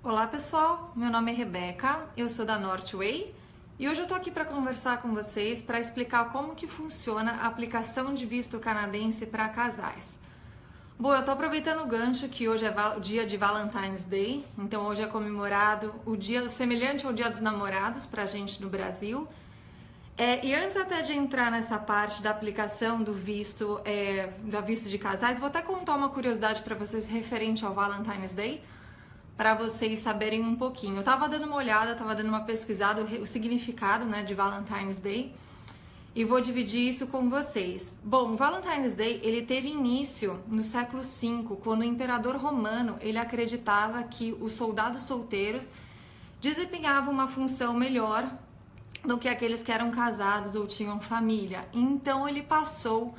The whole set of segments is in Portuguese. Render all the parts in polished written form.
Olá pessoal, meu nome é Rebeca, eu sou da Northway e hoje eu tô aqui para conversar com vocês para explicar como que funciona a aplicação de visto canadense para casais. Bom, eu tô aproveitando o gancho que hoje é o dia de Valentine's Day, então hoje é comemorado o dia semelhante ao Dia dos Namorados pra gente no Brasil. E antes até de entrar nessa parte da aplicação do visto de casais, vou até contar uma curiosidade para vocês referente ao Valentine's Day, para vocês saberem um pouquinho. Eu tava dando uma olhada, tava dando uma pesquisada, o significado, né, de Valentine's Day, e vou dividir isso com vocês. Bom, o Valentine's Day, ele teve início no século V, quando o imperador romano, ele acreditava que os soldados solteiros desempenhavam uma função melhor do que aqueles que eram casados ou tinham família. Então ele passou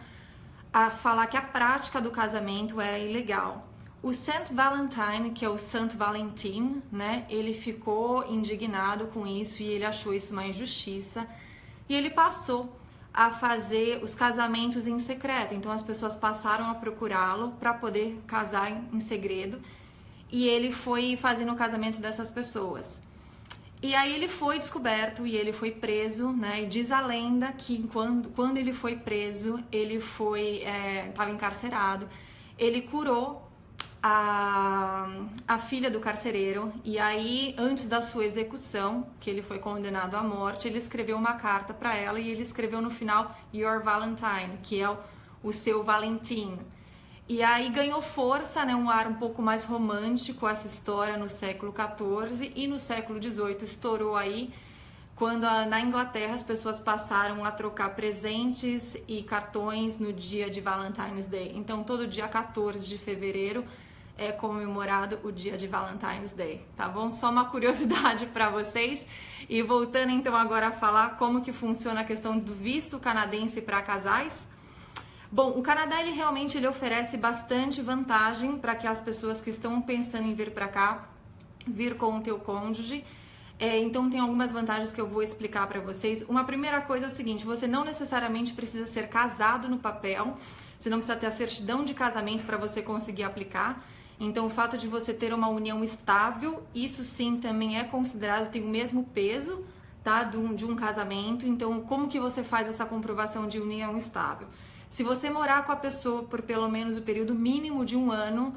a falar que a prática do casamento era ilegal. O Saint Valentine, que é o Santo Valentim, né, ele ficou indignado com isso e ele achou isso uma injustiça e ele passou a fazer os casamentos em secreto. Então as pessoas passaram a procurá-lo para poder casar em segredo e ele foi fazendo o casamento dessas pessoas. E aí ele foi descoberto e ele foi preso, né? E diz a lenda que quando ele foi preso, ele estava encarcerado, ele curou a filha do carcereiro, e aí antes da sua execução, que ele foi condenado à morte, ele escreveu uma carta para ela e ele escreveu no final Your Valentine, que é o seu Valentim. E aí ganhou força, né, um ar um pouco mais romântico essa história no século XIV, e no século XVIII estourou aí quando na Inglaterra as pessoas passaram a trocar presentes e cartões no dia de Valentine's Day. Então todo dia 14 de fevereiro é comemorado o dia de Valentine's Day, tá bom? Só uma curiosidade para vocês. E voltando então agora a falar como que funciona a questão do visto canadense para casais. Bom, o Canadá ele oferece bastante vantagem para que as pessoas que estão pensando em vir para cá, vir com o teu cônjuge. Então tem algumas vantagens que eu vou explicar para vocês. Uma primeira coisa é o seguinte: você não necessariamente precisa ser casado no papel, você não precisa ter a certidão de casamento para você conseguir aplicar. Então o fato de você ter uma união estável, isso sim também é considerado, tem o mesmo peso, tá, de um casamento. Então como que você faz essa comprovação de união estável? Se você morar com a pessoa por pelo menos o período mínimo de um ano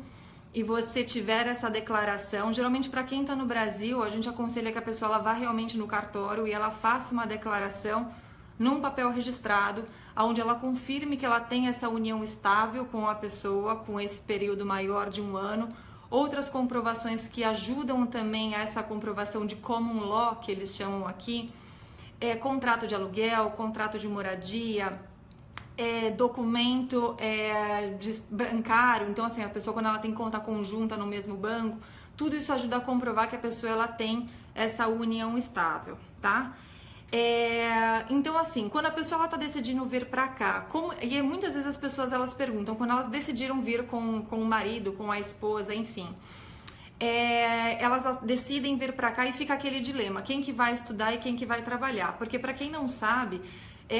e você tiver essa declaração, geralmente para quem está no Brasil, a gente aconselha que a pessoa ela vá realmente no cartório e ela faça uma declaração num papel registrado, onde ela confirme que ela tem essa união estável com a pessoa, com esse período maior de um ano. Outras comprovações que ajudam também a essa comprovação de common law, que eles chamam aqui, contrato de aluguel, contrato de moradia, documento bancário. Então assim, a pessoa quando ela tem conta conjunta no mesmo banco, tudo isso ajuda a comprovar que a pessoa ela tem essa união estável, tá? Então assim, quando a pessoa ela tá decidindo vir pra cá, e muitas vezes as pessoas elas perguntam, quando elas decidiram vir com o marido, com a esposa, enfim, elas decidem vir pra cá e fica aquele dilema, quem que vai estudar e quem que vai trabalhar, porque pra quem não sabe,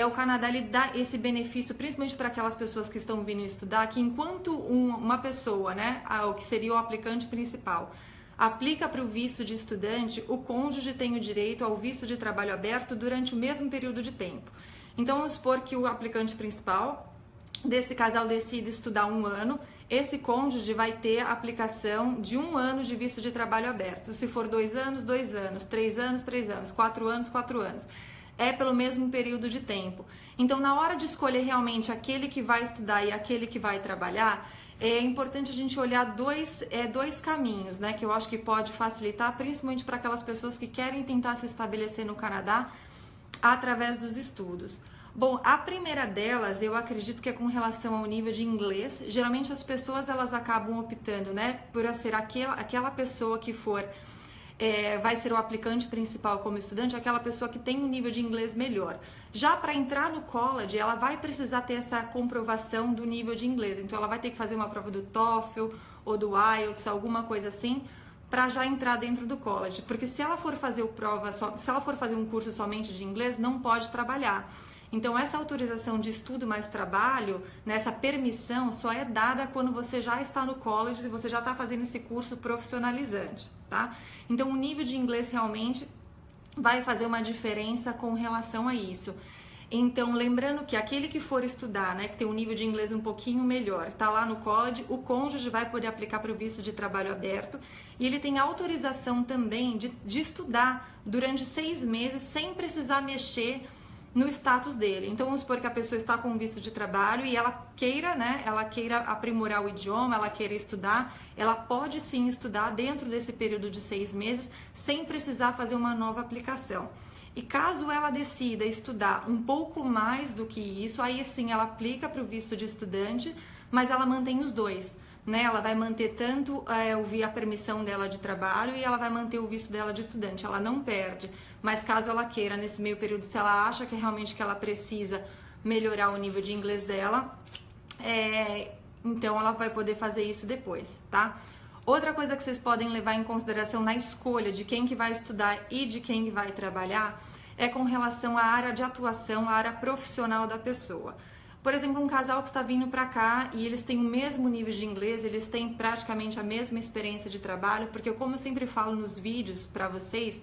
o Canadá ele dá esse benefício, principalmente para aquelas pessoas que estão vindo estudar, que enquanto uma pessoa, né, o que seria o aplicante principal, aplica para o visto de estudante, o cônjuge tem o direito ao visto de trabalho aberto durante o mesmo período de tempo. Então vamos supor que o aplicante principal desse casal decide estudar um ano, esse cônjuge vai ter a aplicação de um ano de visto de trabalho aberto. Se for 2 anos, 2 anos, 3 anos, 3 anos, 4 anos, 4 anos. Pelo mesmo período de tempo. Então, na hora de escolher realmente aquele que vai estudar e aquele que vai trabalhar, é importante a gente olhar dois caminhos, né? Que eu acho que pode facilitar, principalmente para aquelas pessoas que querem tentar se estabelecer no Canadá através dos estudos. Bom, a primeira delas, eu acredito que é com relação ao nível de inglês. Geralmente as pessoas elas acabam optando, né, por ser aquela pessoa que for vai ser o aplicante principal como estudante, aquela pessoa que tem um nível de inglês melhor. Já para entrar no college, ela vai precisar ter essa comprovação do nível de inglês. Então ela vai ter que fazer uma prova do TOEFL ou do IELTS, alguma coisa assim, para já entrar dentro do college. Porque se ela for fazer um curso somente de inglês, não pode trabalhar. Então essa autorização de estudo mais trabalho, nessa permissão, só é dada quando você já está no college e você já está fazendo esse curso profissionalizante. tá? Então o nível de inglês realmente vai fazer uma diferença com relação a isso. Então, lembrando que aquele que for estudar, né, que tem um nível de inglês um pouquinho melhor, tá lá no college, o cônjuge vai poder aplicar para o visto de trabalho aberto e ele tem autorização também de estudar durante 6 meses sem precisar mexer no status dele. Então, vamos supor que a pessoa está com visto de trabalho e ela queira, né, ela queira aprimorar o idioma, ela queira estudar, ela pode sim estudar dentro desse período de 6 meses sem precisar fazer uma nova aplicação. E caso ela decida estudar um pouco mais do que isso, aí sim ela aplica para o visto de estudante, mas ela mantém os dois, né? Ela vai manter tanto a permissão dela de trabalho e ela vai manter o visto dela de estudante, ela não perde. Mas caso ela queira, nesse meio período, se ela acha que realmente que ela precisa melhorar o nível de inglês dela, então ela vai poder fazer isso depois, tá? Outra coisa que vocês podem levar em consideração na escolha de quem que vai estudar e de quem que vai trabalhar é com relação à área de atuação, à área profissional da pessoa. Por exemplo, um casal que está vindo para cá e eles têm o mesmo nível de inglês, eles têm praticamente a mesma experiência de trabalho, porque como eu sempre falo nos vídeos para vocês,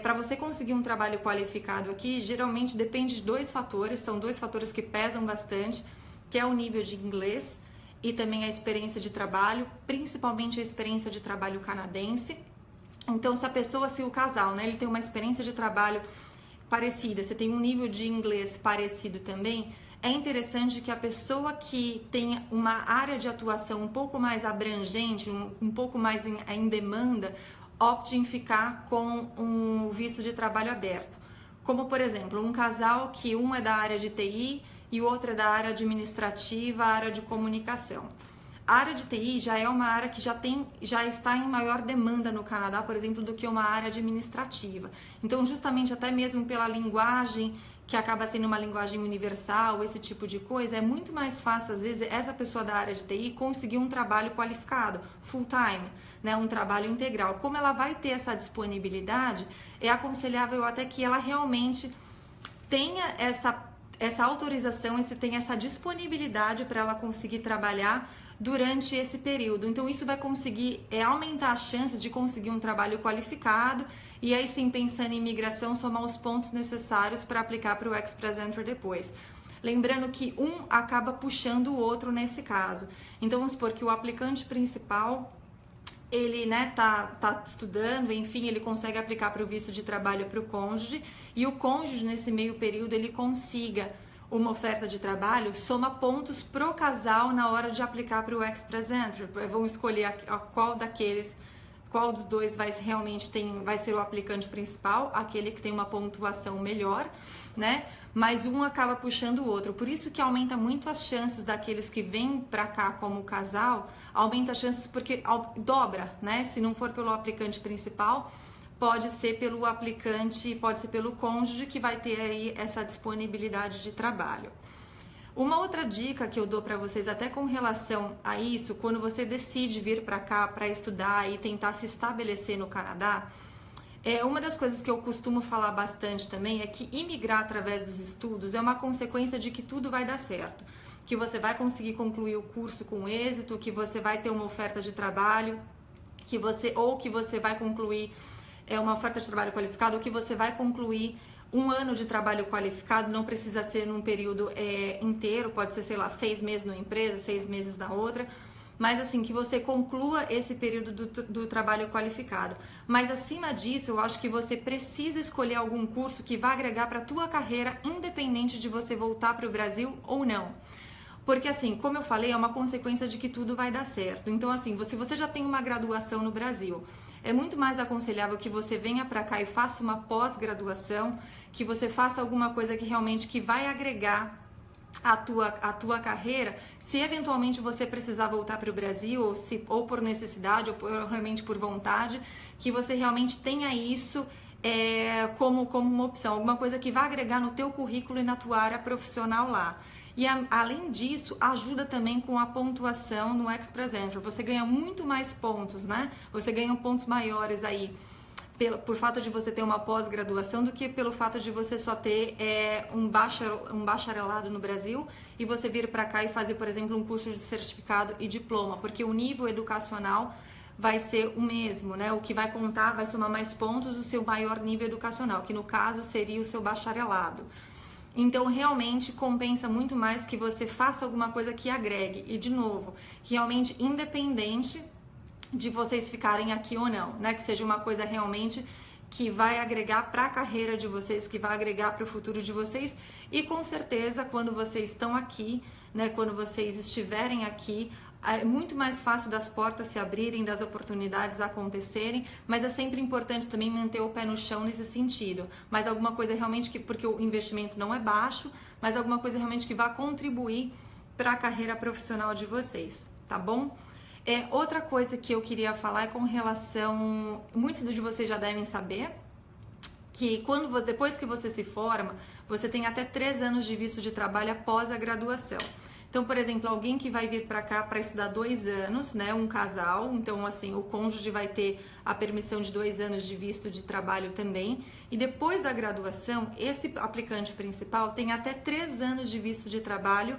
para você conseguir um trabalho qualificado aqui, geralmente depende de 2 fatores, são 2 fatores que pesam bastante, que é o nível de inglês e também a experiência de trabalho, principalmente a experiência de trabalho canadense. Então, se o casal, né, ele tem uma experiência de trabalho parecida, você tem um nível de inglês parecido também, é interessante que a pessoa que tenha uma área de atuação um pouco mais abrangente, um pouco mais em demanda, opte em ficar com um visto de trabalho aberto. Como, por exemplo, um casal que um é da área de TI e o outro é da área administrativa, área de comunicação. A área de TI já é uma área que já está em maior demanda no Canadá, por exemplo, do que uma área administrativa. Então, justamente até mesmo pela linguagem, que acaba sendo uma linguagem universal, esse tipo de coisa, é muito mais fácil, às vezes, essa pessoa da área de TI conseguir um trabalho qualificado, full time, né, um trabalho integral. Como ela vai ter essa disponibilidade, é aconselhável até que ela realmente tenha essa autorização, tenha essa disponibilidade para ela conseguir trabalhar durante esse período. Então isso vai conseguir aumentar as chances de conseguir um trabalho qualificado e aí sim, pensando em imigração, somar os pontos necessários para aplicar para o Express Entry depois. Lembrando que um acaba puxando o outro nesse caso. Então vamos supor que o aplicante principal, ele, né, tá estudando, enfim, ele consegue aplicar para o visto de trabalho para o cônjuge, e o cônjuge nesse meio período ele consiga uma oferta de trabalho, soma pontos pro casal na hora de aplicar para o Express Entry. Vão escolher qual dos dois vai ser o aplicante principal, aquele que tem uma pontuação melhor, né? Mas um acaba puxando o outro. Por isso que aumenta muito as chances daqueles que vêm para cá como casal, aumenta as chances porque dobra, né? Se não for pelo aplicante principal, pode ser pelo cônjuge que vai ter aí essa disponibilidade de trabalho. Uma outra dica que eu dou para vocês até com relação a isso, quando você decide vir para cá para estudar e tentar se estabelecer no Canadá, uma das coisas que eu costumo falar bastante também é que imigrar através dos estudos é uma consequência de que tudo vai dar certo, que você vai conseguir concluir o curso com êxito, que você vai ter uma oferta de trabalho, que você vai concluir uma oferta de trabalho qualificado, ou que você vai concluir um ano de trabalho qualificado, não precisa ser num período inteiro, pode ser, 6 meses numa empresa, 6 meses na outra, mas assim, que você conclua esse período do trabalho qualificado. Mas acima disso, eu acho que você precisa escolher algum curso que vá agregar para a tua carreira, independente de você voltar para o Brasil ou não. Porque assim, como eu falei, é uma consequência de que tudo vai dar certo. Então assim, se você já tem uma graduação no Brasil, é muito mais aconselhável que você venha para cá e faça uma pós-graduação, que você faça alguma coisa que realmente vai agregar a tua carreira, se eventualmente você precisar voltar para o Brasil, ou por necessidade, ou realmente por vontade, que você realmente tenha isso como uma opção, alguma coisa que vai agregar no teu currículo e na tua área profissional lá. E além disso, ajuda também com a pontuação no Express Entry. Você ganha muito mais pontos, né? Você ganha pontos maiores aí por fato de você ter uma pós-graduação do que pelo fato de você só ter um bacharelado no Brasil e você vir para cá e fazer, por exemplo, um curso de certificado e diploma, porque o nível educacional vai ser o mesmo, né? O que vai contar, vai somar mais pontos o seu maior nível educacional, que no caso seria o seu bacharelado. Então, realmente compensa muito mais que você faça alguma coisa que agregue. E, de novo, realmente independente de vocês ficarem aqui ou não, né? Que seja uma coisa realmente que vai agregar para a carreira de vocês, que vai agregar para o futuro de vocês. E, com certeza, quando vocês estão aqui, né? Quando vocês estiverem aqui, é muito mais fácil das portas se abrirem, das oportunidades acontecerem, mas é sempre importante também manter o pé no chão nesse sentido. Mas alguma coisa realmente que, porque o investimento não é baixo, mas alguma coisa realmente que vá contribuir para a carreira profissional de vocês, tá bom? Outra coisa que eu queria falar é com relação, muitos de vocês já devem saber, que depois que você se forma, você tem até 3 anos de visto de trabalho após a graduação. Então, por exemplo, alguém que vai vir para cá para estudar 2 anos, né, um casal, então assim, o cônjuge vai ter a permissão de 2 anos de visto de trabalho também, e depois da graduação, esse aplicante principal tem até 3 anos de visto de trabalho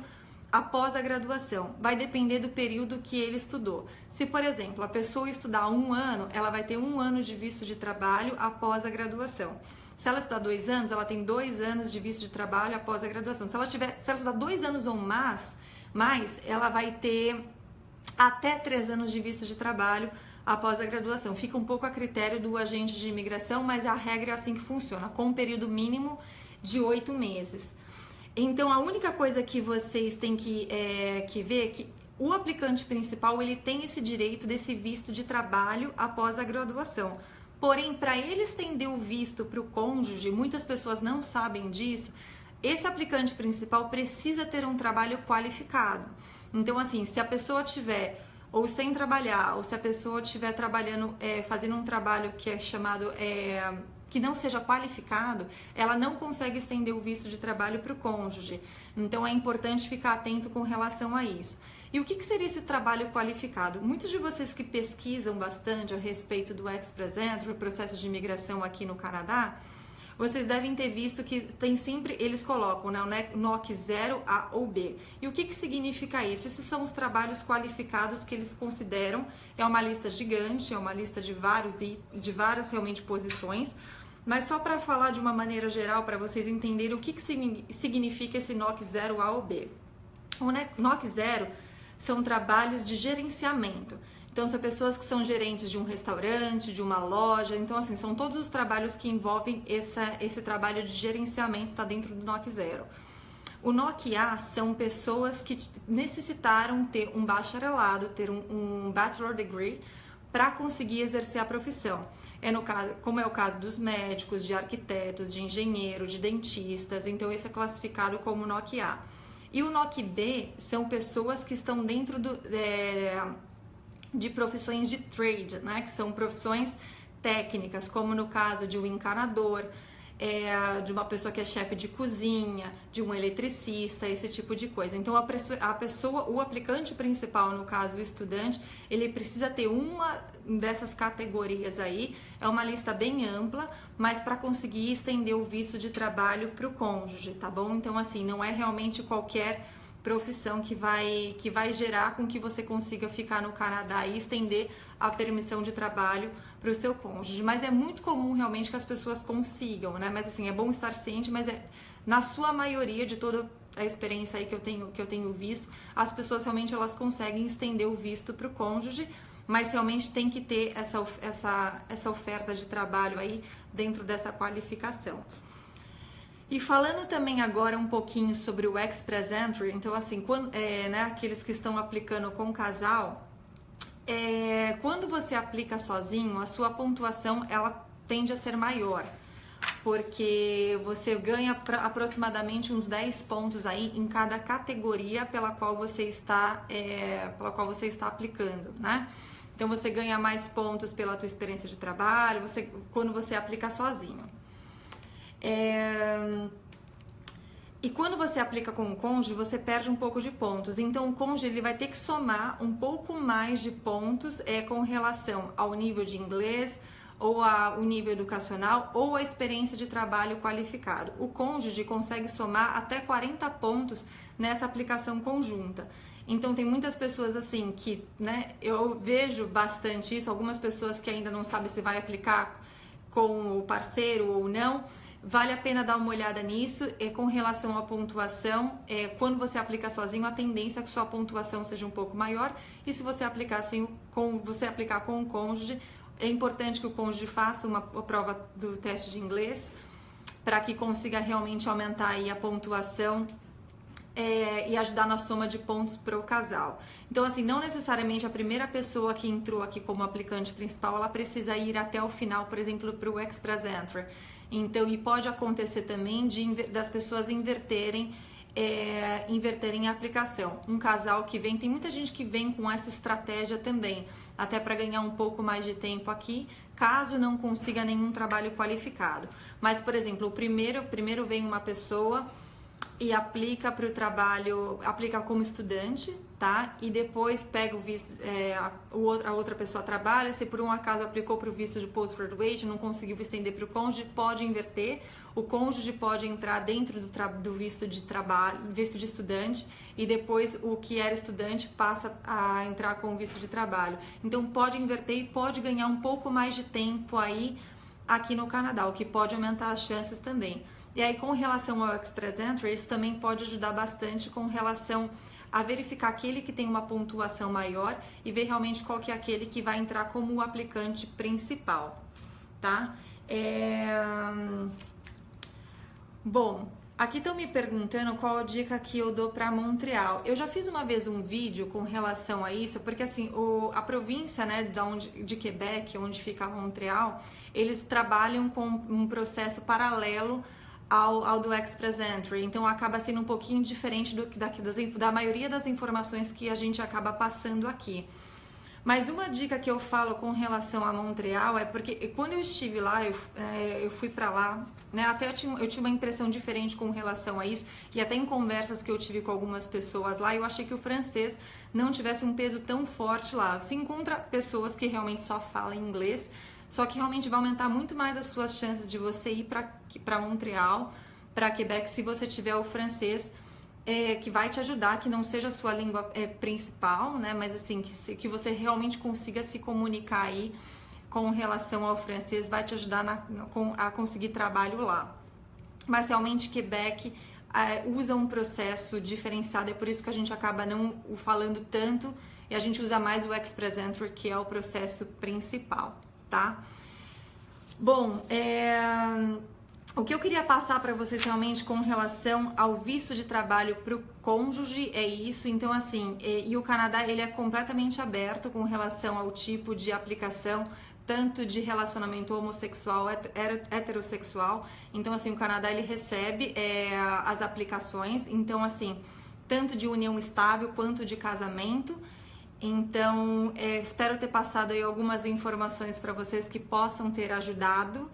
após a graduação. Vai depender do período que ele estudou. Se, por exemplo, a pessoa estudar 1 ano, ela vai ter 1 ano de visto de trabalho após a graduação. Se ela estudar 2 anos, ela tem 2 anos de visto de trabalho após a graduação. Se ela estudar 2 anos ou mais, ela vai ter até 3 anos de visto de trabalho após a graduação. Fica um pouco a critério do agente de imigração, mas a regra é assim que funciona, com um período mínimo de 8 meses. Então, a única coisa que vocês têm que ver é que o aplicante principal, ele tem esse direito desse visto de trabalho após a graduação. Porém, para ele estender o visto para o cônjuge, muitas pessoas não sabem disso, esse aplicante principal precisa ter um trabalho qualificado. Então, assim, se a pessoa tiver ou sem trabalhar, ou se a pessoa estiver trabalhando, fazendo um trabalho que é chamado, que não seja qualificado, ela não consegue estender o visto de trabalho para o cônjuge. Então, é importante ficar atento com relação a isso. E o que seria esse trabalho qualificado? Muitos de vocês que pesquisam bastante a respeito do Express Entry, o processo de imigração aqui no Canadá, vocês devem ter visto que tem sempre, eles colocam, né, o NOC 0, A ou B. E o que significa isso? Esses são os trabalhos qualificados que eles consideram, é uma lista gigante, é uma lista de várias realmente posições, mas só para falar de uma maneira geral, para vocês entenderem o que significa esse NOC 0, A ou B. O NOC 0 são trabalhos de gerenciamento. Então, são pessoas que são gerentes de um restaurante, de uma loja. Então, assim, são todos os trabalhos que envolvem esse trabalho de gerenciamento, está dentro do NOC 0. O NOC A são pessoas que necessitaram ter um bacharelado, ter um bachelor degree, para conseguir exercer a profissão. Como é o caso dos médicos, de arquitetos, de engenheiro, de dentistas. Então, esse é classificado como NOC A. E o NOC B são pessoas que estão dentro de profissões de trade, né? Que são profissões técnicas, como no caso de um encanador, de uma pessoa que é chefe de cozinha, de um eletricista, esse tipo de coisa. Então, o aplicante principal, no caso o estudante, ele precisa ter uma dessas categorias aí. É uma lista bem ampla, mas para conseguir estender o visto de trabalho para o cônjuge, tá bom? Então, assim, não é realmente qualquer profissão que vai gerar com que você consiga ficar no Canadá e estender a permissão de trabalho para o seu cônjuge. Mas é muito comum realmente que as pessoas consigam, né? Mas assim, é bom estar ciente, mas na sua maioria de toda a experiência aí que eu tenho visto, as pessoas realmente elas conseguem estender o visto para o cônjuge, mas realmente tem que ter essa oferta de trabalho aí dentro dessa qualificação. E falando também agora um pouquinho sobre o Express Entry, então assim, aqueles que estão aplicando com casal, quando você aplica sozinho, a sua pontuação ela tende a ser maior, porque você ganha aproximadamente uns 10 pontos aí em cada categoria pela qual você está aplicando, né? Então você ganha mais pontos pela tua experiência de trabalho, quando você aplica sozinho. E quando você aplica com o cônjuge, você perde um pouco de pontos. Então, o cônjuge ele vai ter que somar um pouco mais de pontos com relação ao nível de inglês, ou ao nível educacional, ou a experiência de trabalho qualificado. O cônjuge consegue somar até 40 pontos nessa aplicação conjunta. Então tem muitas pessoas assim que, né, eu vejo bastante isso, algumas pessoas que ainda não sabem se vai aplicar com o parceiro ou não. Vale a pena dar uma olhada nisso. Com relação à pontuação, quando você aplica sozinho, a tendência é que sua pontuação seja um pouco maior, e se você aplicar assim, você aplicar com o cônjuge, é importante que o cônjuge faça uma prova do teste de inglês para que consiga realmente aumentar aí a pontuação e ajudar na soma de pontos para o casal. Então, assim, não necessariamente a primeira pessoa que entrou aqui como aplicante principal, ela precisa ir até o final, por exemplo, para o Express Entry. Então, e pode acontecer também das pessoas inverterem a aplicação. Um casal que vem, tem muita gente que vem com essa estratégia também, até para ganhar um pouco mais de tempo aqui, caso não consiga nenhum trabalho qualificado. Mas, por exemplo, primeiro vem uma pessoa e aplica para o trabalho, aplica como estudante, tá? E depois pega o visto, a outra pessoa trabalha, se por um acaso aplicou para o visto de post-graduation, não conseguiu estender para o cônjuge, pode inverter, o cônjuge pode entrar dentro do visto de trabalho, visto de estudante, e depois o que era estudante passa a entrar com o visto de trabalho. Então pode inverter e pode ganhar um pouco mais de tempo aí aqui no Canadá, o que pode aumentar as chances também. E aí, com relação ao Express Entry, isso também pode ajudar bastante com relação a verificar aquele que tem uma pontuação maior e ver realmente qual que é aquele que vai entrar como o aplicante principal, tá? Bom, aqui estão me perguntando qual a dica que eu dou para Montreal. Eu já fiz uma vez um vídeo com relação a isso, porque assim, a província, né, de Quebec, onde fica Montreal, eles trabalham com um processo paralelo ao do Express Entry, então acaba sendo um pouquinho diferente da maioria das informações que a gente acaba passando aqui. Mas uma dica que eu falo com relação a Montreal é porque quando eu estive lá, eu fui para lá, né, até eu tinha uma impressão diferente com relação a isso, e até em conversas que eu tive com algumas pessoas lá, eu achei que o francês não tivesse um peso tão forte lá. Você encontra pessoas que realmente só falam inglês, só que realmente vai aumentar muito mais as suas chances de você ir para Montreal, para Quebec, se você tiver o francês, que vai te ajudar, que não seja a sua língua principal, né? Mas assim, que você realmente consiga se comunicar aí com relação ao francês, vai te ajudar a conseguir trabalho lá. Mas realmente Quebec usa um processo diferenciado, é por isso que a gente acaba não o falando tanto, e a gente usa mais o Express Entry, que é o processo principal. Tá? Bom, o que eu queria passar para vocês realmente com relação ao visto de trabalho para o cônjuge é isso. Então, assim, e o Canadá, ele é completamente aberto com relação ao tipo de aplicação, tanto de relacionamento homossexual, heterossexual. Então, assim, o Canadá, ele recebe as aplicações, então, assim, tanto de união estável quanto de casamento. Então, espero ter passado aí algumas informações para vocês que possam ter ajudado.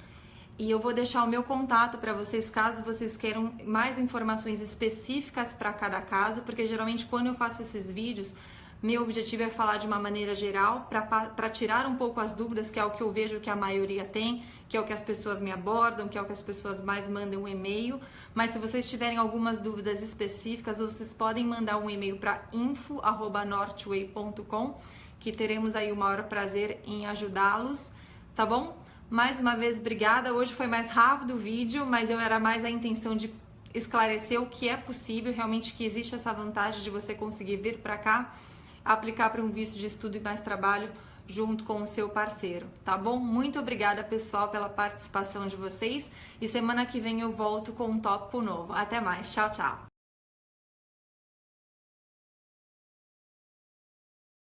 E eu vou deixar o meu contato para vocês, caso vocês queiram mais informações específicas para cada caso, porque geralmente quando eu faço esses vídeos, meu objetivo é falar de uma maneira geral, para tirar um pouco as dúvidas, que é o que eu vejo que a maioria tem, que é o que as pessoas me abordam, que é o que as pessoas mais mandam um e-mail. Mas se vocês tiverem algumas dúvidas específicas, vocês podem mandar um e-mail para info@northway.com, que teremos aí o maior prazer em ajudá-los, tá bom? Mais uma vez, obrigada. Hoje foi mais rápido o vídeo, mas eu era mais a intenção de esclarecer o que é possível, realmente que existe essa vantagem de você conseguir vir para cá, aplicar para um visto de estudo e mais trabalho junto com o seu parceiro, tá bom? Muito obrigada, pessoal, pela participação de vocês, e semana que vem eu volto com um tópico novo. Até mais, tchau, tchau!